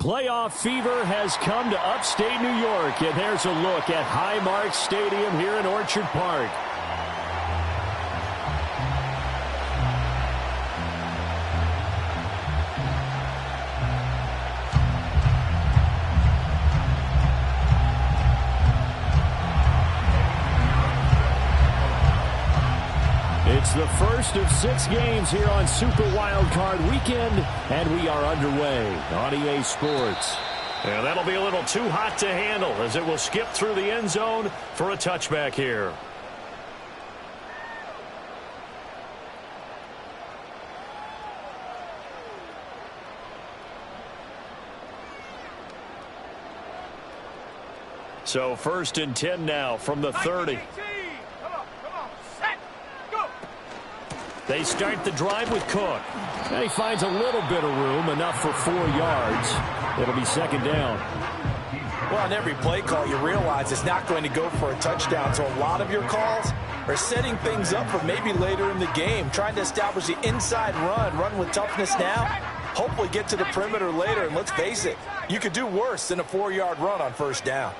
Playoff fever has come to upstate New York, and there's a look at Highmark Stadium here in Orchard Park. It's the first of 6 games here on Super Wildcard Weekend, and we are underway on EA Sports. And that'll be a little too hot to handle as it will skip through the end zone for a touchback here. So 1st and 10 now from the 30. They start the drive with Cook. And he finds a little bit of room, enough for 4 yards. It'll be 2nd down. Well, on every play call, you realize it's not going to go for a touchdown. So a lot of your calls are setting things up for maybe later in the game, trying to establish the inside run with toughness now, hopefully get to the perimeter later. And let's face it, you could do worse than a 4-yard run on 1st down.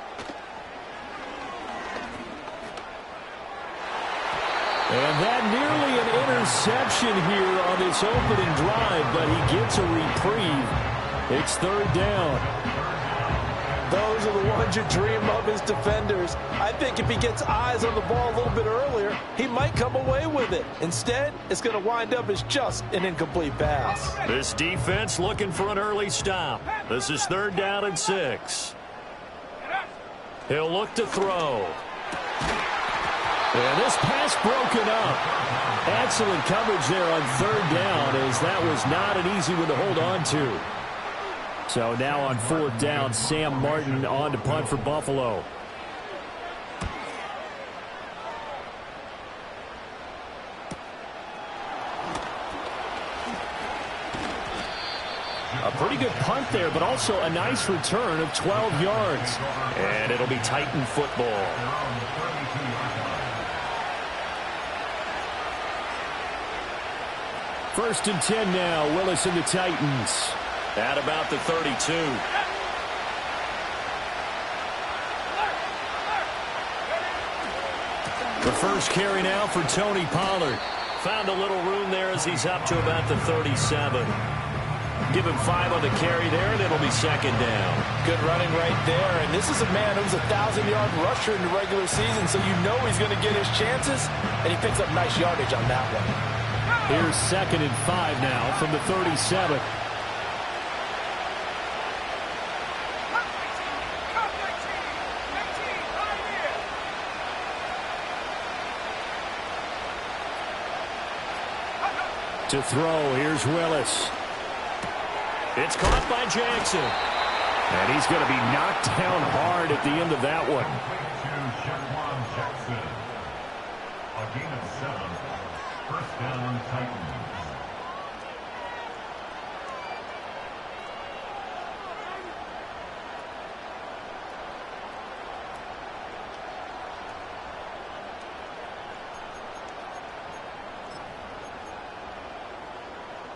And that nearly an interception here on this opening drive, but he gets a reprieve. It's 3rd down. Those are the ones you dream of as defenders. I think if he gets eyes on the ball a little bit earlier, he might come away with it. Instead, it's going to wind up as just an incomplete pass. This defense looking for an early stop. This is 3rd down and 6. He'll look to throw. And this pass broken up. Excellent coverage there on 3rd down, as that was not an easy one to hold on to. So now on 4th down, Sam Martin on to punt for Buffalo. A pretty good punt there, but also a nice return of 12 yards. And it'll be Titan football. First and 10 now, Willis and the Titans. At about the 32. The first carry now for Tony Pollard. Found a little room there as he's up to about the 37. Give him 5 on the carry there, and it'll be 2nd down. Good running right there, and this is a man who's a 1,000-yard rusher in the regular season, so you know he's going to get his chances, and he picks up nice yardage on that one. Here's 2nd and 5 now from the 37. To throw, here's Willis. It's caught by Jackson. And he's going to be knocked down hard at the end of that one. A gain of 7. 1st down, Titans.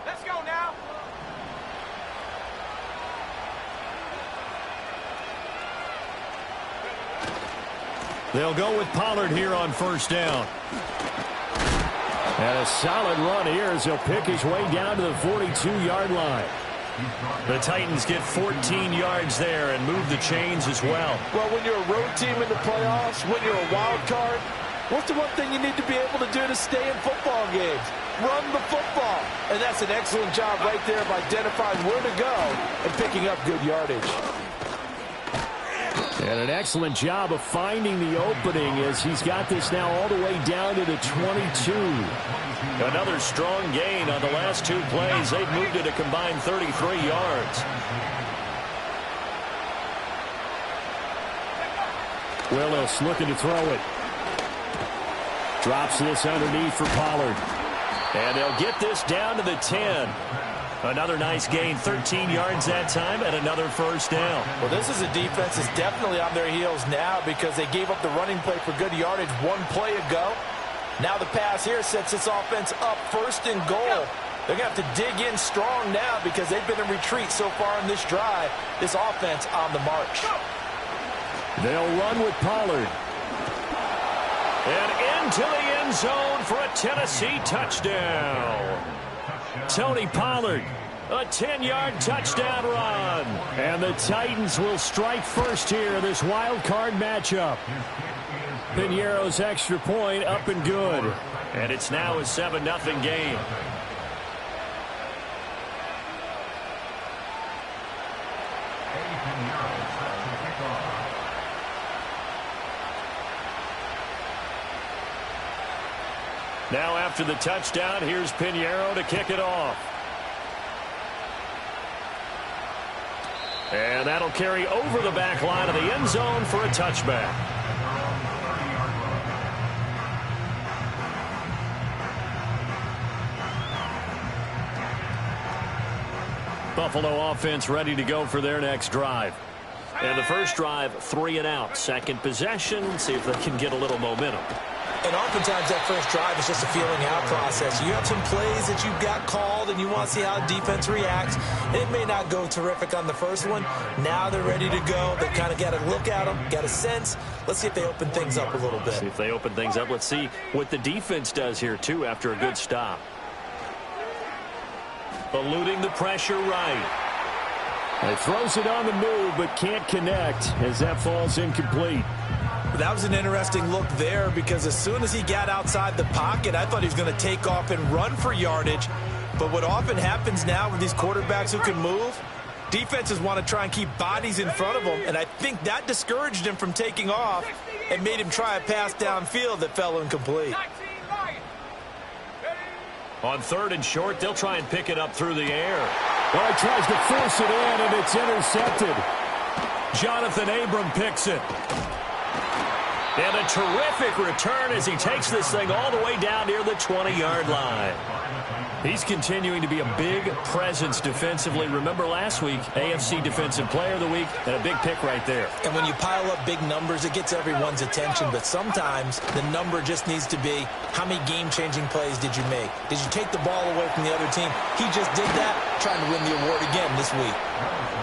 Let's go now. They'll go with Pollard here on 1st down. And a solid run here as he'll pick his way down to the 42-yard line. The Titans get 14 yards there and move the chains as well. Well, when you're a road team in the playoffs, when you're a wild card, what's the one thing you need to be able to do to stay in football games? Run the football. And that's an excellent job right there of identifying where to go and picking up good yardage. And an excellent job of finding the opening as he's got this now all the way down to the 22. Another strong gain on the last 2 plays. They've moved it a combined 33 yards. Willis looking to throw it. Drops this underneath for Pollard. And they'll get this down to the 10. Another nice gain, 13 yards that time, and another 1st down. Well, this is a defense that's definitely on their heels now because they gave up the running play for good yardage 1 play ago. Now the pass here sets this offense up 1st and goal. They're going to have to dig in strong now because they've been in retreat so far in this drive. This offense on the march. They'll run with Pollard. And into the end zone for a Tennessee touchdown. Tony Pollard, a 10-yard touchdown run. And the Titans will strike first here in this wild card matchup. Piñeiro's extra point up and good. And it's now a 7-0 game. Now after the touchdown, here's Piñeiro to kick it off. And that'll carry over the back line of the end zone for a touchback. Buffalo offense ready to go for their next drive. And the first drive, 3 and out. Second possession, see if they can get a little momentum. And oftentimes that first drive is just a feeling out process. You have some plays that you've got called and you want to see how defense reacts. It may not go terrific on the first one. Now they're ready to go. They kind of got to look at them, got a sense. Let's see if they open things up a little bit. See if they open things up. Let's see what the defense does here, too, after a good stop. Eluding the pressure right. He throws it on the move but can't connect as that falls incomplete. That was an interesting look there because as soon as he got outside the pocket, I thought he was going to take off and run for yardage. But what often happens now with these quarterbacks who can move, defenses want to try and keep bodies in front of them, and I think that discouraged him from taking off and made him try a pass downfield that fell incomplete. On 3rd and short, they'll try and pick it up through the air. Well, he tries to force it in, and it's intercepted. Jonathan Abram picks it. And a terrific return as he takes this thing all the way down near the 20-yard line. He's continuing to be a big presence defensively. Remember last week, AFC Defensive Player of the Week, and a big pick right there. And when you pile up big numbers, it gets everyone's attention. But sometimes the number just needs to be, how many game-changing plays did you make? Did you take the ball away from the other team? He just did that, trying to win the award again this week.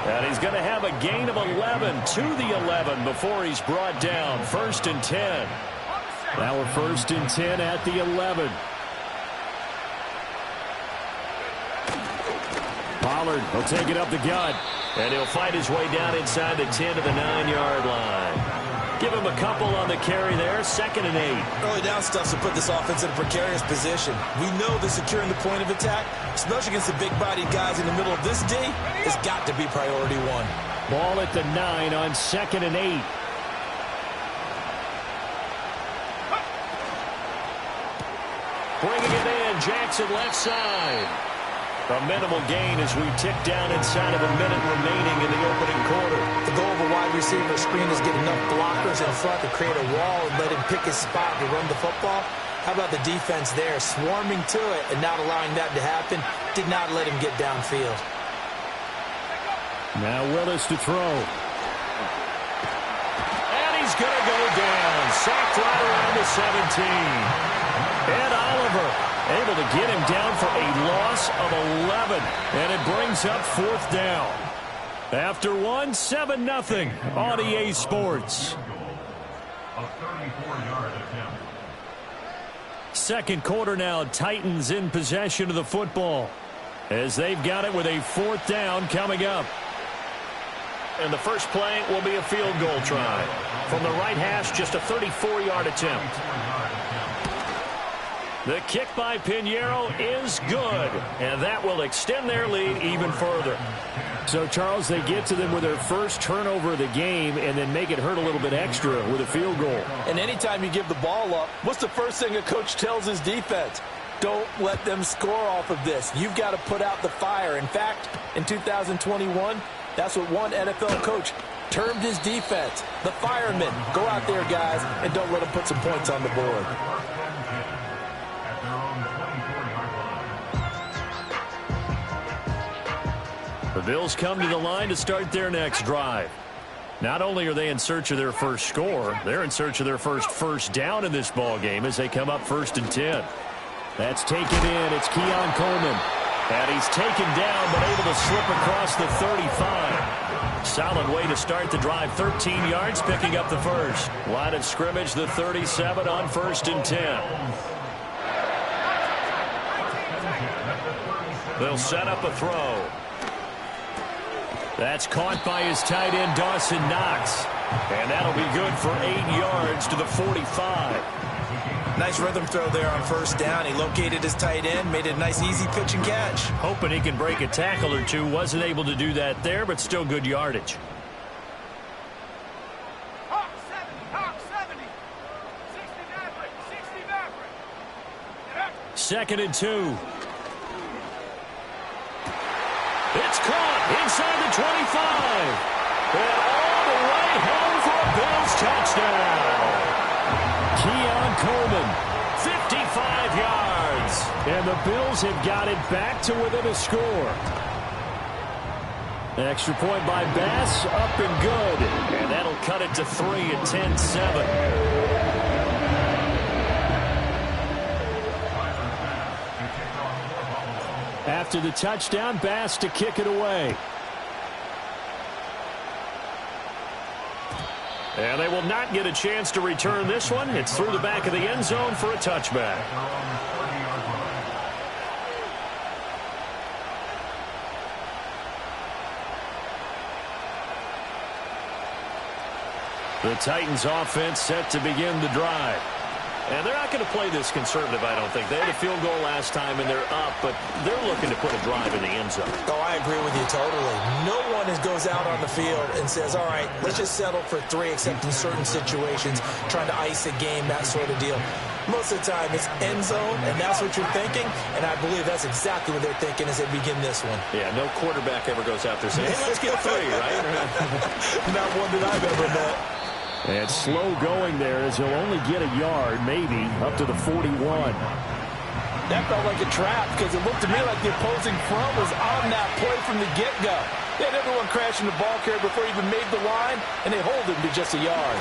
And he's going to have a gain of 11 to the 11 before he's brought down. 1st and 10. Now we're 1st and 10 at the 11. Pollard will take it up the gut. And he'll fight his way down inside the 10 to the 9-yard line. Give him a couple on the carry there. 2nd and 8. Early down stuff to put this offense in a precarious position. We know that securing the point of attack, especially against the big-bodied guys in the middle of this D, has got to be priority one. Ball at the 9 on 2nd and 8. Bringing it in, Jackson left side. A minimal gain as we tick down inside of a minute remaining in the opening quarter. The goal of a wide receiver screen is get enough blockers in front to create a wall and let him pick his spot to run the football. How about the defense there, swarming to it and not allowing that to happen? Did not let him get downfield. Now Willis to throw. And he's going to go down. Sacked right around the 17. Ed Oliver able to get him down for a loss of 11. And it brings up 4th down. After 7-0 on EA Sports. A 34-yard attempt. Second quarter now, Titans in possession of the football as they've got it with a 4th down coming up. And the first play will be a field goal try. From the right hash, just a 34-yard attempt. The kick by Piñeiro is good, and that will extend their lead even further. So, Charles, they get to them with their first turnover of the game and then make it hurt a little bit extra with a field goal. And anytime you give the ball up, what's the first thing a coach tells his defense? Don't let them score off of this. You've got to put out the fire. In fact, in 2021, that's what one NFL coach termed his defense. The firemen. Go out there, guys, and don't let them put some points on the board. The Bills come to the line to start their next drive. Not only are they in search of their first score, they're in search of their first down in this ball game as they come up 1st and 10. That's taken in. It's Keon Coleman. And he's taken down, but able to slip across the 35. Solid way to start the drive. 13 yards, picking up the first. Line of scrimmage, the 37 on 1st and 10. They'll set up a throw. That's caught by his tight end, Dawson Knox. And that'll be good for 8 yards to the 45. Nice rhythm throw there on 1st down. He located his tight end, made it a nice easy pitch and catch. Hoping he can break a tackle or two. Wasn't able to do that there, but still good yardage. Hawk 70, 60 Maverick. 2nd and 2. It's caught inside the 25. And all the way home for a Bills touchdown. Keon Coleman, 55 yards. And the Bills have got it back to within a score. Extra point by Bass, up and good. And that'll cut it to 3 at 10-7. After the touchdown, Bass to kick it away. And they will not get a chance to return this one. It's through the back of the end zone for a touchback. The Titans offense set to begin the drive. And they're not going to play this conservative, I don't think. They had a field goal last time, and they're up, but they're looking to put a drive in the end zone. Oh, I agree with you totally. No one goes out on the field and says, all right, let's just settle for 3, except in certain situations, trying to ice a game, that sort of deal. Most of the time, it's end zone, and that's what you're thinking, and I believe that's exactly what they're thinking as they begin this one. Yeah, no quarterback ever goes out there saying, hey, let's get 3, right? Not one that I've ever met. And slow going there as he'll only get a yard, maybe, up to the 41. That felt like a trap because it looked to me like the opposing front was on that play from the get-go. They had everyone crashing the ball carrier before he even made the line, and they hold him to just a yard.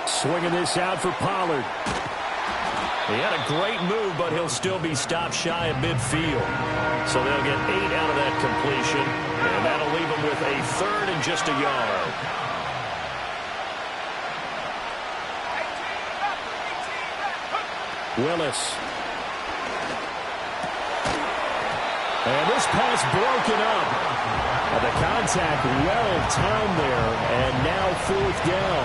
Swinging this out for Pollard. He had a great move, but he'll still be stopped shy of midfield. So they'll get 8 out of that completion, and that'll leave him with a 3rd and just a yard. Willis. And this pass broken up. And the contact well timed there, and now 4th down.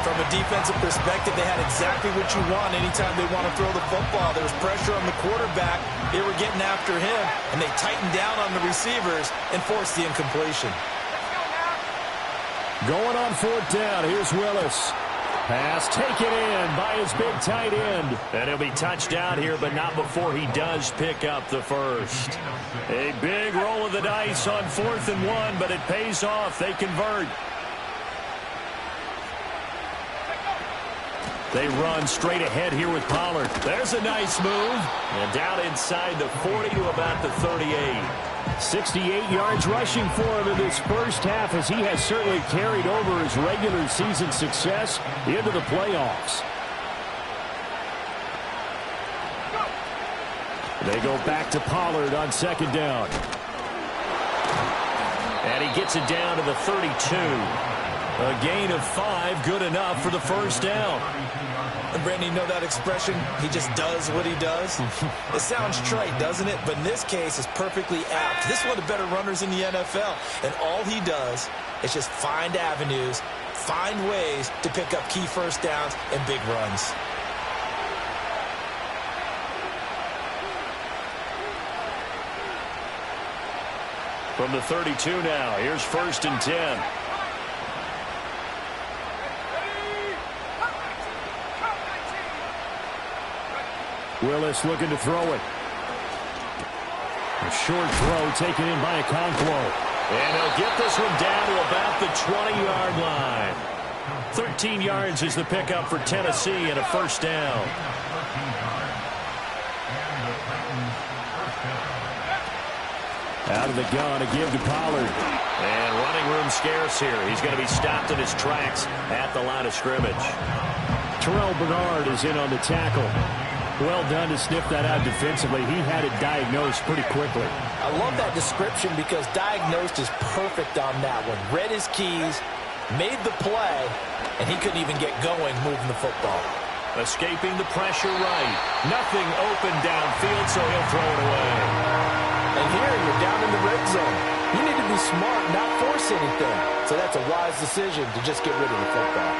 From a defensive perspective, they had exactly what you want anytime they want to throw the football. There was pressure on the quarterback. They were getting after him, and they tightened down on the receivers and forced the incompletion. Going on 4th down, here's Willis. Pass taken in by his big tight end. And he'll be touched down here, but not before he does pick up the first. A big roll of the dice on 4th and 1, but it pays off. They convert. They run straight ahead here with Pollard. There's a nice move. And down inside the 40 to about the 38. 68 yards rushing for him in this first half, as he has certainly carried over his regular season success into the playoffs. They go back to Pollard on 2nd down. And he gets it down to the 32. A gain of 5, good enough for the 1st down. And Brandon, you know that expression? He just does what he does. It sounds trite, doesn't it? But in this case, it's perfectly apt. This is one of the better runners in the NFL. And all he does is just find avenues, find ways to pick up key 1st downs and big runs. From the 32 now, here's 1st and 10. Willis looking to throw it. A short throw taken in by Okonkwo. And he'll get this one down to about the 20-yard line. 13 yards is the pickup for Tennessee and a 1st down. Out of the gun, a give to Pollard. And running room scarce here. He's going to be stopped in his tracks at the line of scrimmage. Terrell Bernard is in on the tackle. Well done to sniff that out defensively. He had it diagnosed pretty quickly. I love that description because diagnosed is perfect on that one. Read his keys, made the play, and he couldn't even get going moving the football. Escaping the pressure right. Nothing open downfield, so he'll throw it away. And here you're down in the red zone. You need to be smart, not force anything. So that's a wise decision to just get rid of the football.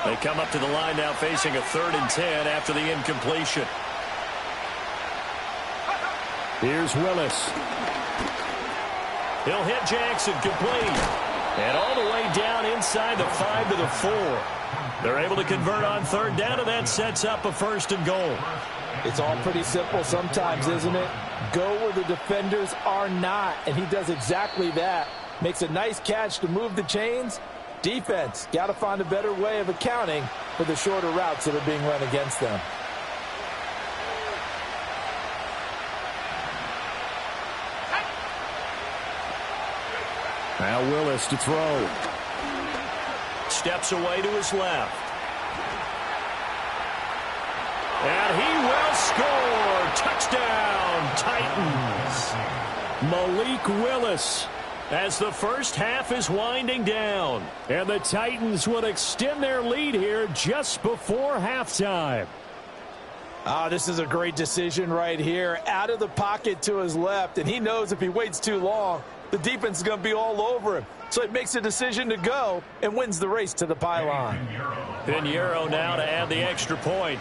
They come up to the line now facing a 3rd and 10 after the incompletion. Here's Willis. He'll hit Jackson complete. And all the way down inside the 5 to the 4. They're able to convert on 3rd down, and that sets up a 1st and goal. It's all pretty simple sometimes, isn't it? Go where the defenders are not, and he does exactly that. Makes a nice catch to move the chains. Defense, got to find a better way of accounting for the shorter routes that are being run against them. Now Willis to throw. Steps away to his left. And he will score. Touchdown, Titans. Malik Willis. As the first half is winding down. And the Titans will extend their lead here just before halftime. This is a great decision right here. Out of the pocket to his left, and he knows if he waits too long, the defense is going to be all over him. So he makes a decision to go and wins the race to the pylon. Pinheiro now to add the extra point.